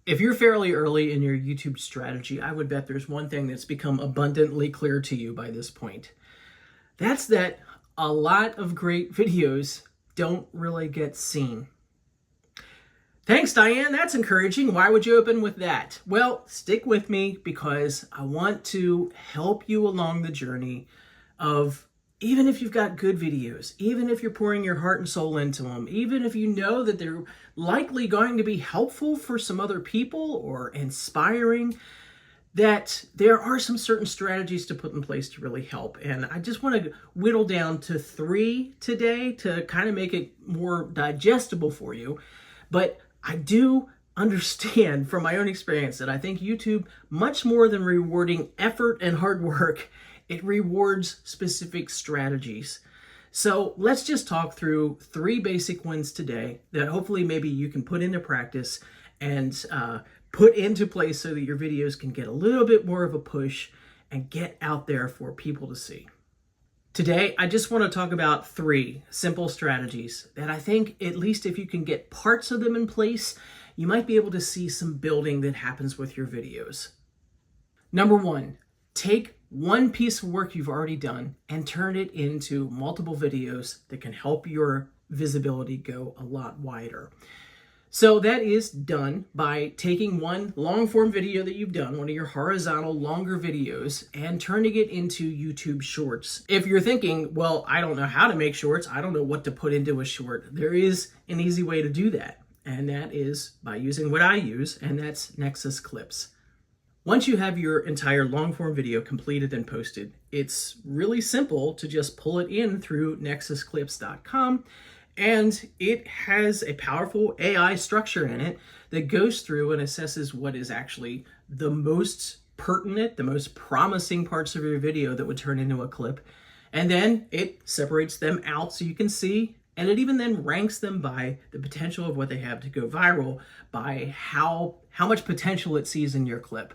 If you're fairly early in your YouTube strategy, I would bet there's one thing that's become abundantly clear to you by this point. That's that a lot of great videos don't really get seen. Thanks, Diane. That's encouraging. Why would you open with that? Well, stick with me because I want to help you along the journey of, even if you've got good videos, even if you're pouring your heart and soul into them, even if you know that they're likely going to be helpful for some other people or inspiring, that there are some certain strategies to put in place to really help. And I just want to whittle down to 3 today to kind of make it more digestible for you. But I do understand from my own experience that I think YouTube, much more than rewarding effort and hard work, it rewards specific strategies. So let's just talk through 3 basic ones today that hopefully maybe you can put into practice and put into place so that your videos can get a little bit more of a push and get out there for people to see. Today, I just want to talk about 3 simple strategies that I think, at least if you can get parts of them in place, you might be able to see some building that happens with your videos. Number 1, take one piece of work you've already done and turn it into multiple videos that can help your visibility go a lot wider. So that is done by taking one long form video that you've done, one of your horizontal longer videos, and turning it into YouTube shorts. If you're thinking, well, I don't know how to make shorts, I don't know what to put into a short, there is an easy way to do that. And that is by using what I use, and that's Nexus Clips. Once you have your entire long form video completed and posted, it's really simple to just pull it in through nexusclips.com. And it has a powerful AI structure in it that goes through and assesses what is actually the most pertinent, the most promising parts of your video that would turn into a clip. And then it separates them out so you can see, and it even then ranks them by the potential of what they have to go viral, by how much potential it sees in your clip.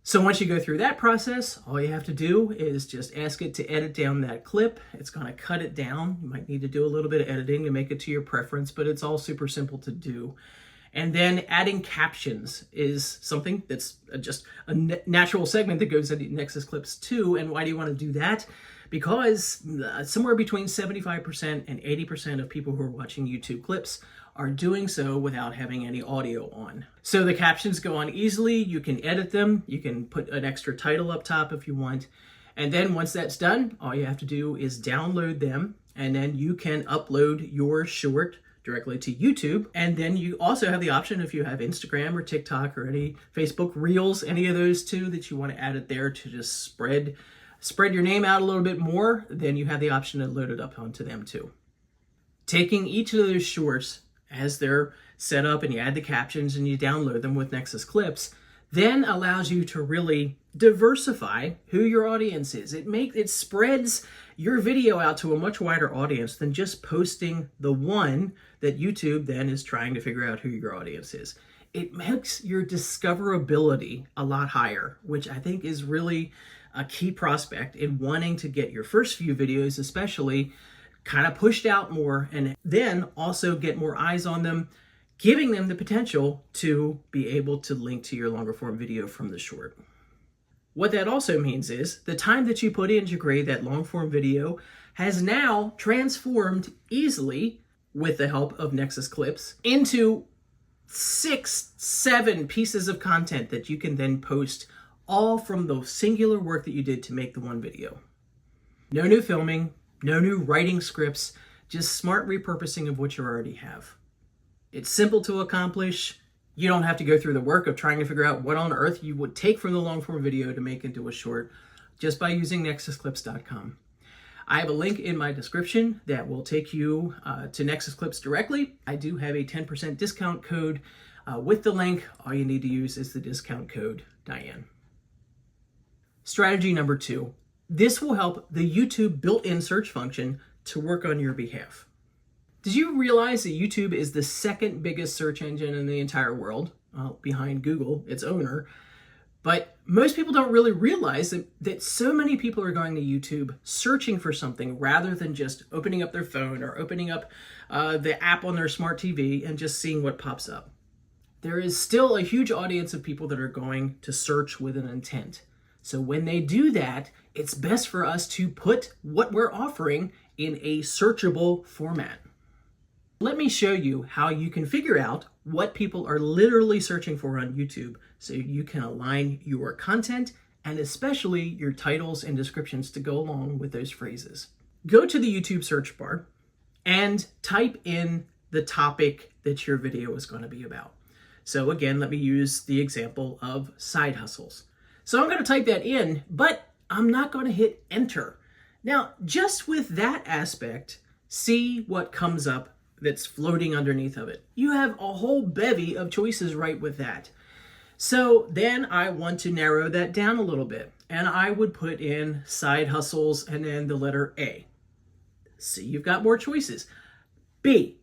So once you go through that process, all you have to do is just ask it to edit down that clip. It's going to cut it down. You might need to do a little bit of editing to make it to your preference, but it's all super simple to do. And then adding captions is something that's just a natural segment that goes into Nexus Clips too. And why do you want to do that? Because somewhere between 75% and 80% of people who are watching YouTube clips are doing so without having any audio on. So the captions go on easily, you can edit them, you can put an extra title up top if you want, and then once that's done, all you have to do is download them, and then you can upload your short directly to YouTube. And then you also have the option, if you have Instagram or TikTok or any Facebook Reels, any of those two that you want to add it there to just spread your name out a little bit more, then you have the option to load it up onto them too. Taking each of those shorts as they're set up and you add the captions and you download them with Nexus Clips, then allows you to really diversify who your audience is. It spreads your video out to a much wider audience than just posting the one that YouTube then is trying to figure out who your audience is. It makes your discoverability a lot higher, which I think is really a key prospect in wanting to get your first few videos especially kind of pushed out more, and then also get more eyes on them, giving them the potential to be able to link to your longer form video from the short. What that also means is the time that you put in to create that long form video has now transformed easily, with the help of Nexus Clips, into 6, 7 pieces of content that you can then post, all from the singular work that you did to make the one video. No new filming, no new writing scripts, just smart repurposing of what you already have. It's simple to accomplish. You don't have to go through the work of trying to figure out what on earth you would take from the long form video to make into a short just by using nexusclips.com. I have a link in my description that will take you to Nexus Clips directly. I do have a 10% discount code with the link. All you need to use is the discount code Diane. Strategy number 2. This will help the YouTube built-in search function to work on your behalf. Did you realize that YouTube is the second biggest search engine in the entire world, behind Google, its owner? But most people don't really realize that so many people are going to YouTube searching for something rather than just opening up their phone or opening up the app on their smart TV and just seeing what pops up. there is still a huge audience of people that are going to search with an intent. So when they do that, it's best for us to put what we're offering in a searchable format. Let me show you how you can figure out what people are literally searching for on YouTube so you can align your content and especially your titles and descriptions to go along with those phrases. Go to the YouTube search bar and type in the topic that your video is going to be about. So again, let me use the example of side hustles. So I'm going to type that in, but I'm not going to hit enter. Now, just with that aspect, see what comes up that's floating underneath of it. You have a whole bevy of choices right with that. So then I want to narrow that down a little bit, and I would put in side hustles and then the letter A. See, you've got more choices. B.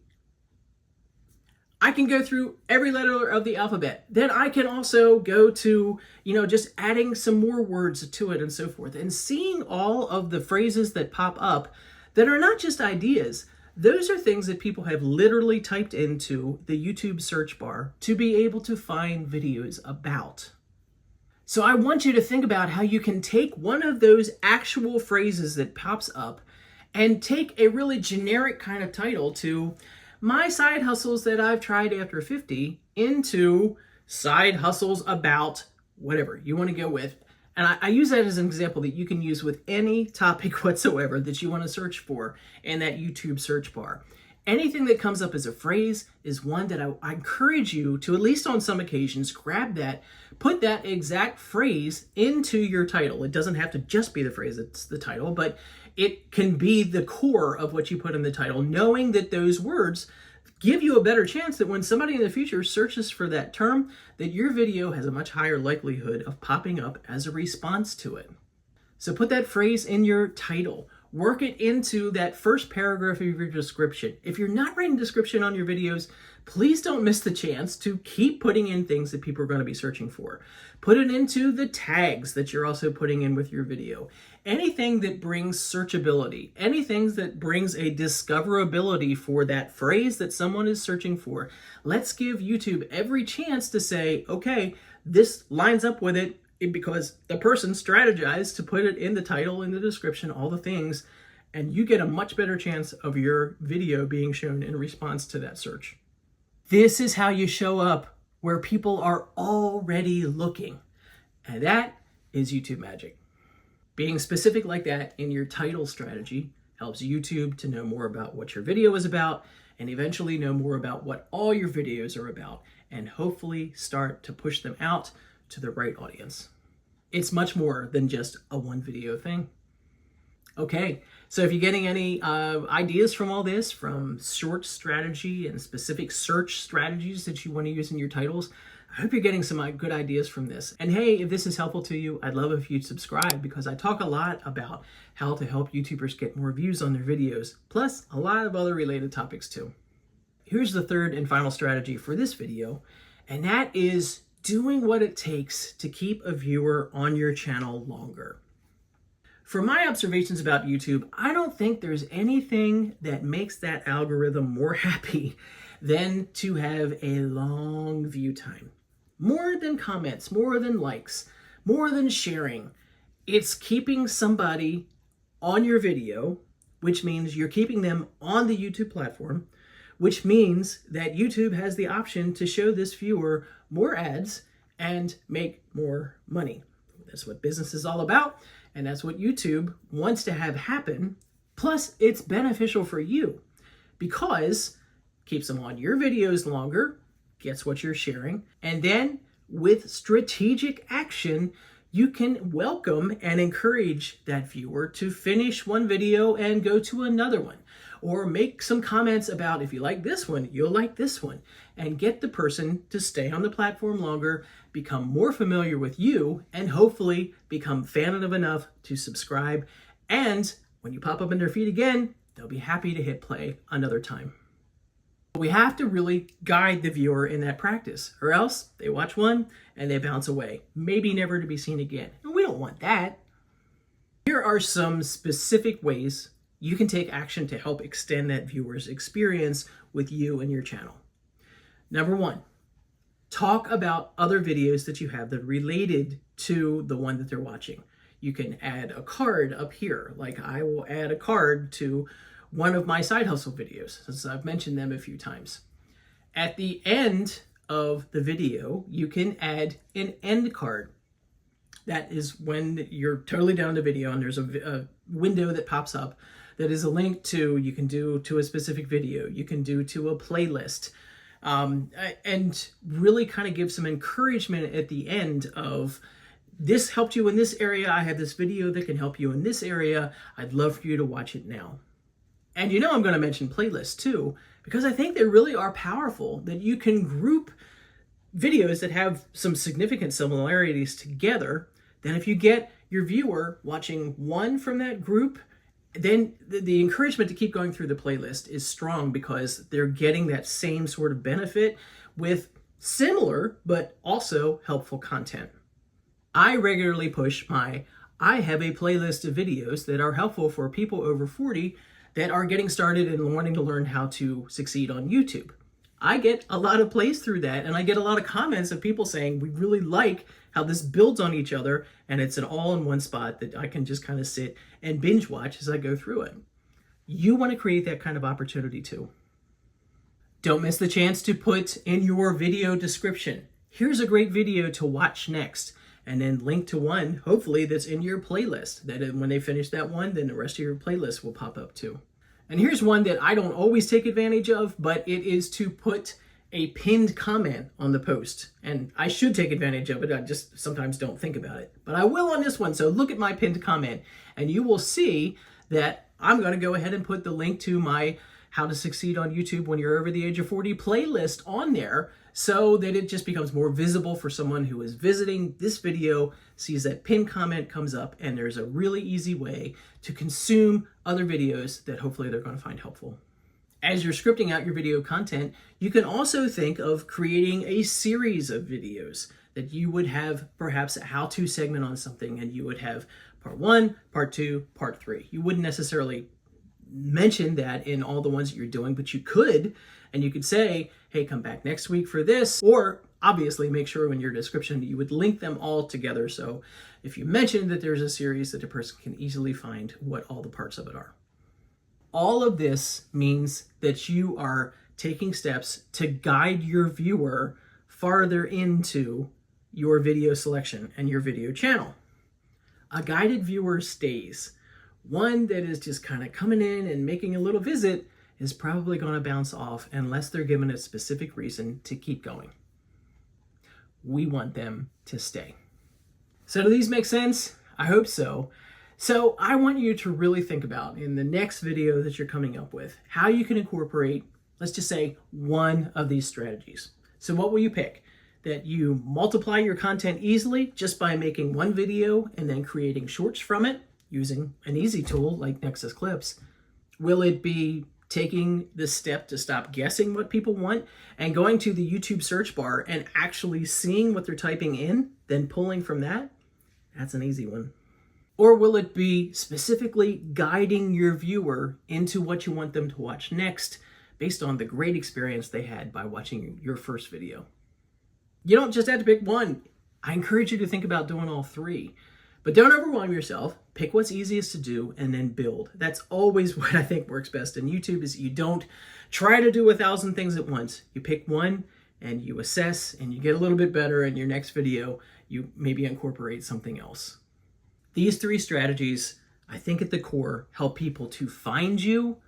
I can go through every letter of the alphabet. Then I can also go to, just adding some more words to it and so forth. And seeing all of the phrases that pop up that are not just ideas, those are things that people have literally typed into the YouTube search bar to be able to find videos about. So I want you to think about how you can take one of those actual phrases that pops up and take a really generic kind of title to my side hustles that I've tried after 50 into side hustles about whatever you want to go with. And I use that as an example that you can use with any topic whatsoever that you want to search for in that YouTube search bar. Anything that comes up as a phrase is one that I encourage you to, at least on some occasions, grab that, put that exact phrase into your title. It doesn't have to just be the phrase that's the title, but it can be the core of what you put in the title, knowing that those words give you a better chance that when somebody in the future searches for that term, that your video has a much higher likelihood of popping up as a response to it. So put that phrase in your title. Work it into that first paragraph of your description. If you're not writing description on your videos, please don't miss the chance to keep putting in things that people are going to be searching for. Put it into the tags that you're also putting in with your video. Anything that brings searchability, anything that brings a discoverability for that phrase that someone is searching for. Let's give YouTube every chance to say, okay, this lines up with it because the person strategized to put it in the title, in the description, all the things, and you get a much better chance of your video being shown in response to that search. This is how you show up where people are already looking. And that is YouTube magic. Being specific like that in your title strategy helps YouTube to know more about what your video is about and eventually know more about what all your videos are about and hopefully start to push them out to the right audience. It's much more than just a one video thing. Okay, so if you're getting any ideas from all this, from short strategy and specific search strategies that you want to use in your titles, I hope you're getting some good ideas from this. And hey, if this is helpful to you, I'd love if you'd subscribe because I talk a lot about how to help YouTubers get more views on their videos, plus a lot of other related topics too. Here's the third and final strategy for this video, and that is doing what it takes to keep a viewer on your channel longer. From my observations about YouTube, I don't think there's anything that makes that algorithm more happy than to have a long view time. More than comments, more than likes, more than sharing. It's keeping somebody on your video, which means you're keeping them on the YouTube platform, which means that YouTube has the option to show this viewer more ads and make more money. That's what business is all about, and that's what YouTube wants to have happen. Plus, it's beneficial for you because it keeps them on your videos longer, gets what you're sharing, and then with strategic action, you can welcome and encourage that viewer to finish one video and go to another one, or make some comments about if you like this one, you'll like this one, and get the person to stay on the platform longer, become more familiar with you, and hopefully become fan of enough to subscribe. And when you pop up in their feed again, they'll be happy to hit play another time. We have to really guide the viewer in that practice, or else they watch one and they bounce away, maybe never to be seen again. And we don't want that. Here are some specific ways you can take action to help extend that viewer's experience with you and your channel. Number one, Talk about other videos that you have that are related to the one that they're watching. You can add a card up here. Like I will add a card to one of my side hustle videos, since I've mentioned them a few times. At the end of the video, you can add an end card. That is when you're totally done the video and there's a window that pops up that is a link to, you can do to a specific video, you can do to a playlist, and really kind of give some encouragement at the end of, this helped you in this area, I have this video that can help you in this area, I'd love for you to watch it now. And you know I'm going to mention playlists too, because I think they really are powerful, that you can group videos that have some significant similarities together. Then if you get your viewer watching one from that group, then the encouragement to keep going through the playlist is strong, because they're getting that same sort of benefit with similar but also helpful content. I regularly push I have a playlist of videos that are helpful for people over 40 that are getting started and wanting to learn how to succeed on YouTube. I get a lot of plays through that, and I get a lot of comments of people saying, we really like how this builds on each other, and it's an all-in-one spot that I can just kind of sit and binge watch as I go through it. You want to create that kind of opportunity too. Don't miss the chance to put in your video description, here's a great video to watch next, and then link to one, hopefully, that's in your playlist, that when they finish that one, then the rest of your playlist will pop up too. And here's one that I don't always take advantage of, but it is to put a pinned comment on the post. And I should take advantage of it, I just sometimes don't think about it. But I will on this one, so look at my pinned comment, and you will see that I'm going to go ahead and put the link to my How to Succeed on YouTube When You're Over the Age of 40 playlist on there, so that it just becomes more visible for someone who is visiting this video, sees that pinned comment comes up, and there's a really easy way to consume other videos that hopefully they're going to find helpful. As you're scripting out your video content, you can also think of creating a series of videos that you would have perhaps a how-to segment on something, and you would have part 1, part 2, part 3. You wouldn't necessarily mention that in all the ones that you're doing, but you could, and you could say, hey, come back next week for this, or obviously make sure in your description you would link them all together, so if you mention that there's a series, that a person can easily find what all the parts of it are. All of this means that you are taking steps to guide your viewer farther into your video selection and your video channel. A guided viewer stays. One that is just kind of coming in and making a little visit is probably going to bounce off unless they're given a specific reason to keep going. We want them to stay. So do these make sense? I hope so. So I want you to really think about, in the next video that you're coming up with, how you can incorporate, let's just say, one of these strategies. So what will you pick? That you multiply your content easily just by making one video and then creating shorts from it using an easy tool like Nexus Clips? Will it be taking the step to stop guessing what people want and going to the YouTube search bar and actually seeing what they're typing in, then pulling from that? That's an easy one. Or will it be specifically guiding your viewer into what you want them to watch next based on the great experience they had by watching your first video? You don't just have to pick one. I encourage you to think about doing all three. But don't overwhelm yourself. Pick what's easiest to do and then build. That's always what I think works best in YouTube, is you don't try to do 1,000 things at once. You pick one and you assess and you get a little bit better. In your next video, you maybe incorporate something else. These three strategies, I think at the core, help people to find you,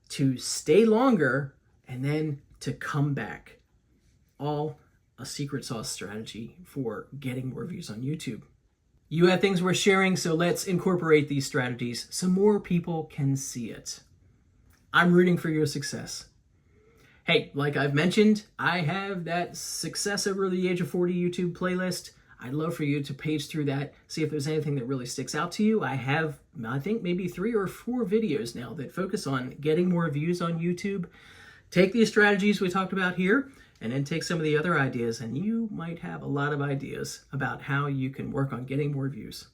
to stay longer, and then to come back. All a secret sauce strategy for getting more views on YouTube. You have things worth sharing, so let's incorporate these strategies so more people can see it. I'm rooting for your success. Hey, like I've mentioned, I have that Success Over the Age of 40 YouTube playlist. I'd love for you to page through that, see if there's anything that really sticks out to you. I have, I think, maybe 3 or 4 videos now that focus on getting more views on YouTube. Take these strategies we talked about here, and then take some of the other ideas, and you might have a lot of ideas about how you can work on getting more views.